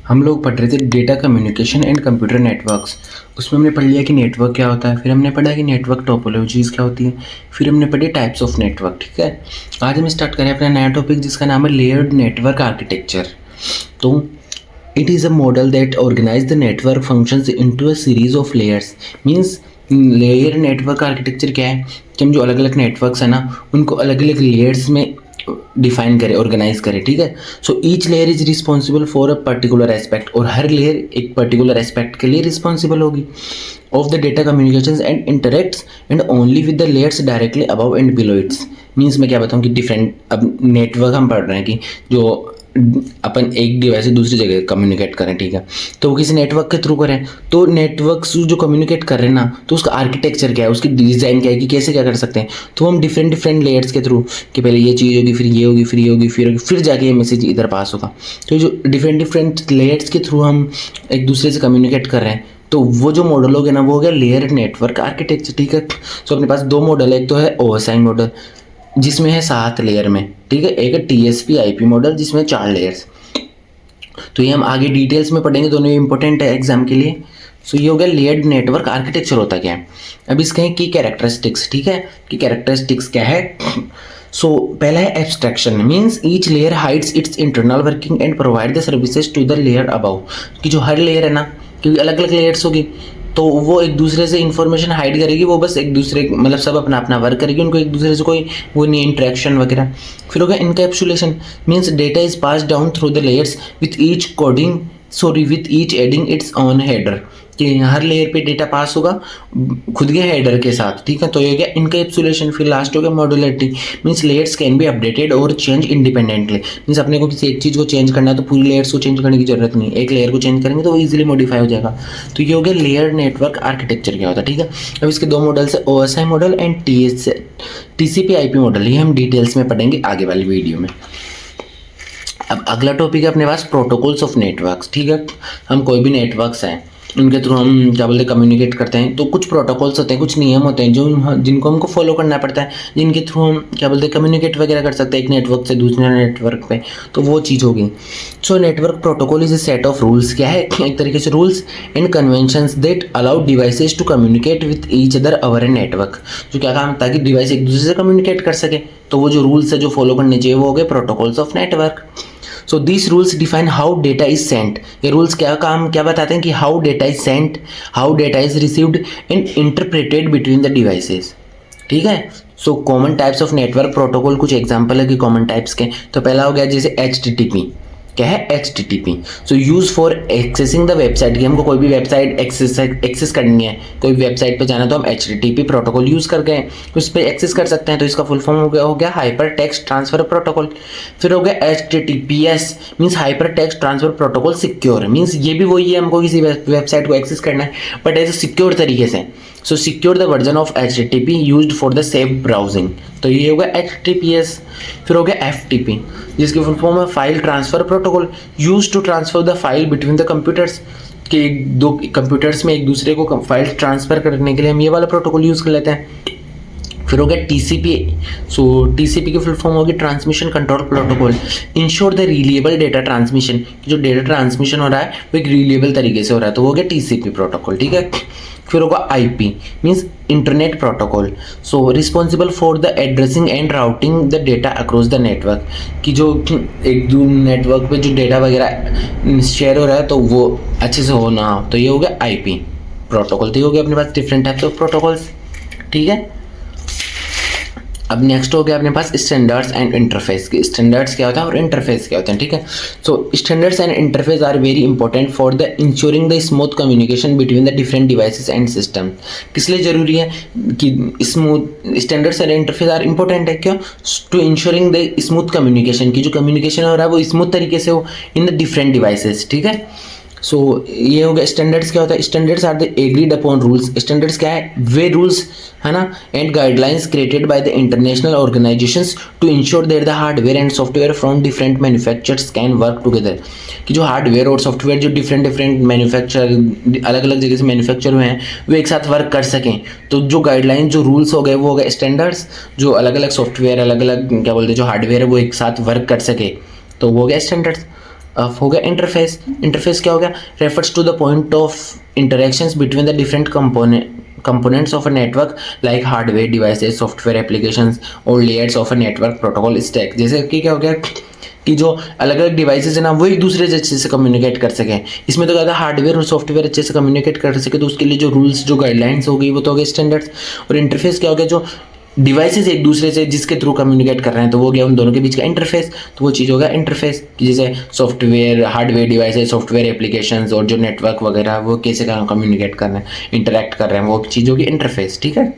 हम लोग पढ़ रहे थे data communication and computer networks. उसमें हमने पढ़ लिया कि नेटवर्क क्या होता है, फिर हमने पढ़ा कि नेटवर्क टोपोलॉजीज़ क्या होती है, फिर हमने पढ़ी टाइप्स ऑफ नेटवर्क। ठीक है, आज हम स्टार्ट करें अपना नया टॉपिक जिसका नाम है लेयर्ड नेटवर्क आर्किटेक्चर। तो it is a model that organize the network functions into a series of layers. Means layer network architecture क्या है कि हम जो अलग अलग नेटवर्क्स है ना उनको अलग अलग लेयर्स में डिफाइन करें, ऑर्गेनाइज करें। ठीक है, so each layer is responsible for a particular aspect, और हर लेयर एक पर्टिकुलर एस्पेक्ट के लिए रिस्पॉन्सिबल होगी of the data communication and interacts and only with the layers directly above and below it's. Means मैं क्या बताऊँ कि डिफरेंट अब नेटवर्क हम पढ़ रहे हैं कि जो अपन एक डिवाइस से दूसरी जगह कम्युनिकेट करें। ठीक है, तो वो किसी नेटवर्क के थ्रू करें, तो नेटवर्क जो कम्युनिकेट कर रहे हैं ना, तो उसका आर्किटेक्चर क्या है, उसकी डिज़ाइन क्या है कि कैसे क्या कर सकते हैं। तो हम डिफरेंट डिफरेंट लेयर्स के थ्रू कि पहले ये चीज़ होगी, फिर ये होगी, फिर ये होगी, फिर जाके ये मैसेज इधर पास होगा। तो ये जो डिफरेंट डिफरेंट लेयर्स के थ्रू हम एक दूसरे से कम्युनिकेट कर रहे हैं, तो वो जो मॉडल हो गया ना वो हो गया लेयर नेटवर्क आर्किटेक्चर। ठीक है, तो अपने पास दो मॉडल है, एक तो है ओएसआई मॉडल जिसमें है 7 लेयर में। ठीक है, एक है टीएसपी आईपी मॉडल जिसमें 4 लेयर्स। तो ये हम आगे डिटेल्स में पढ़ेंगे, दोनों इंपॉर्टेंट है एग्जाम के लिए। सो ये हो गया लेयर्ड नेटवर्क आर्किटेक्चर होता क्या है। अब इसके हैं की कैरेक्टरिस्टिक्स। ठीक है, की कैरेक्टरिस्टिक्स क्या है। सो पहला है abstraction, means each layer hides its internal working and provide the services to the layer above. कि जो हर लेयर है ना, क्योंकि अलग अलग लेयर्स होगी तो वो एक दूसरे से इन्फॉर्मेशन हाइड करेगी, वो बस एक दूसरे मतलब सब अपना अपना वर्क करेगी, उनको एक दूसरे से कोई वो नहीं इंटरेक्शन वगैरह। फिर होगा encapsulation, means data is pass down through the layers with each adding it's on header. कि हर लेयर पे डेटा पास होगा खुद के हेडर के साथ। ठीक है, तो ये हो गया इनकैप्सुलेशन। फिर लास्ट हो गया modularity, means layers can be updated और चेंज इंडिपेंडेंटली। मीन्स अपने को किसी एक चीज़ को चेंज करना है तो पूरी लेयर्स को चेंज करने की जरूरत नहीं, एक लेयर को चेंज करेंगे तो वो इजीली मॉडिफाई हो जाएगा। तो ये हो गया लेयर नेटवर्क आर्किटेक्चर क्या होता है। ठीक है, अब इसके दो मॉडल्स है, OSI model and TCP IP model. ये हम डिटेल्स में पढ़ेंगे आगे वाली वीडियो में। अब अगला टॉपिक है अपने पास प्रोटोकॉल्स ऑफ नेटवर्क्स। ठीक है, हम कोई भी नेटवर्क्स हैं उनके थ्रू हम क्या बोलते हैं कम्युनिकेट करते हैं, तो कुछ प्रोटोकॉल्स होते हैं, कुछ नियम होते हैं जो जिनको हमको फॉलो करना पड़ता है, जिनके थ्रू हम क्या बोलते हैं कम्युनिकेट वगैरह कर सकते हैं एक नेटवर्क से दूसरे नेटवर्क पे। तो वो चीज़ होगी। So network protocol is a set of rules. क्या है, एक तरीके से rules and conventions that allow devices to communicate with each other over a network. जो क्या काम, ताकि डिवाइस एक दूसरे से कम्युनिकेट कर सके। तो वो जो रूल्स है जो फॉलो करने चाहिए वो हो गए protocols of network. So this rules define how data is sent. ये रूल्स क्या बताते हैं कि how data is sent, how data is received and interpreted between the devices. ठीक है, so common types of network protocol, कुछ example है कि कॉमन टाइप्स के। तो पहला हो गया जैसे HTTP। क्या है, HTTP। So use for accessing the website, की हमको कोई भी वेबसाइट एक्सेस करनी है, कोई भी पे जाना है तो हम HTTP प्रोटोकॉल यूज़ कर गए उस पर एक्सेस कर सकते हैं। तो इसका फुल फॉर्म हो गया हाइपर टेक्स्ट ट्रांसफर प्रोटोकॉल। फिर हो गया HTTPS, means hyper text transfer protocol secure. Means ये भी वही है, हमको किसी वेबसाइट को एक्सेस करना है बट एज सिक्योर तरीके से। So secure the version of HTTP used for the safe browsing. तो ये होगा HTTPS। फिर हो गया FTP, जिसकी फुल फॉर्म है file transfer protocol, use to transfer the file between the computers. कि दो कंप्यूटर्स में एक दूसरे को फाइल ट्रांसफर करने के लिए हम ये वाला प्रोटोकॉल यूज कर लेते हैं। फिर हो गया TCP। सो TCP की फुल फॉर्म होगी transmission control protocol, ensure the reliable data transmission. जो डेटा ट्रांसमिशन हो रहा है वो एक रिलीएबल तरीके से हो रहा है, तो वो हो गया TCP प्रोटोकॉल। ठीक है, फिर होगा IP, means internet protocol. So responsible for the addressing and routing the data across the network. कि जो एक दो नेटवर्क पे जो डेटा वगैरह शेयर हो रहा है तो वो अच्छे से हो ना हो, तो ये हो गया IP प्रोटोकॉल। तो ये हो गया अपने पास डिफरेंट टाइप्स ऑफ प्रोटोकॉल्स। ठीक है, अब नेक्स्ट हो गया अपने पास स्टैंडर्ड्स एंड इंटरफेस। के स्टैंडर्ड्स क्या होता है और इंटरफेस क्या होता है। ठीक है, so standards and interface are very important for the ensuring the smooth communication between the different devices and system. किस लिए जरूरी है कि smooth standards and interface are important है, क्यों, to ensuring the smooth communication, की जो कम्युनिकेशन हो रहा है वो स्मूथ तरीके से हो इन द डिफरेंट डिवाइसेस। ठीक है, सो ये हो गया स्टैंडर्ड्स क्या होता है। Standards are the agreed upon rules. Standards क्या है, वे रूल्स है ना and guidelines created by the international organizations to ensure that the hardware and software from different manufacturers can work together. कि जो हार्डवेयर और सॉफ्टवेयर जो डिफरेंट मैन्युफैक्चर अलग अलग जगह से मैन्युफैक्चर हुए हैं वो एक साथ वर्क कर सकें। तो जो गाइडलाइन जो रूल्स हो गए वो हो गए स्टैंडर्ड्स। जो अलग अलग सॉफ्टवेयर अलग अलग क्या बोलते हैं जो हार्डवेयर है वो एक साथ वर्क कर सके तो वो हो गया स्टैंडर्ड्स। अब हो गया इंटरफेस। इंटरफेस क्या हो गया? Refers to the point of interactions between the different components of a network like hardware devices, software applications or layers of a network protocol stack। जैसे कि क्या हो गया कि जो अलग अलग डिवाइसेस है ना वो एक दूसरे से अच्छे से कम्युनिकेट कर सकें। इसमें तो क्या था, हार्डवेयर और सॉफ्टवेयर अच्छे से कम्युनिकेट कर सके, तो उसके लिए जो रूल्स जो गाइडलाइंस हो गई वो तो हो गए स्टैंडर्ड्स। और इंटरफेस क्या हो गया, जो डिवाइसेस एक दूसरे से जिसके थ्रू कम्युनिकेट कर रहे हैं, तो वो गया उन दोनों के बीच का इंटरफेस। तो वो चीज़ होगा इंटरफेस, जैसे software hardware devices, software applications और जो नेटवर्क वगैरह वो कैसे कम्युनिकेट कर रहे हैं, इंटरेक्ट कर रहे हैं, वो चीज़ होगी इंटरफेस। ठीक है।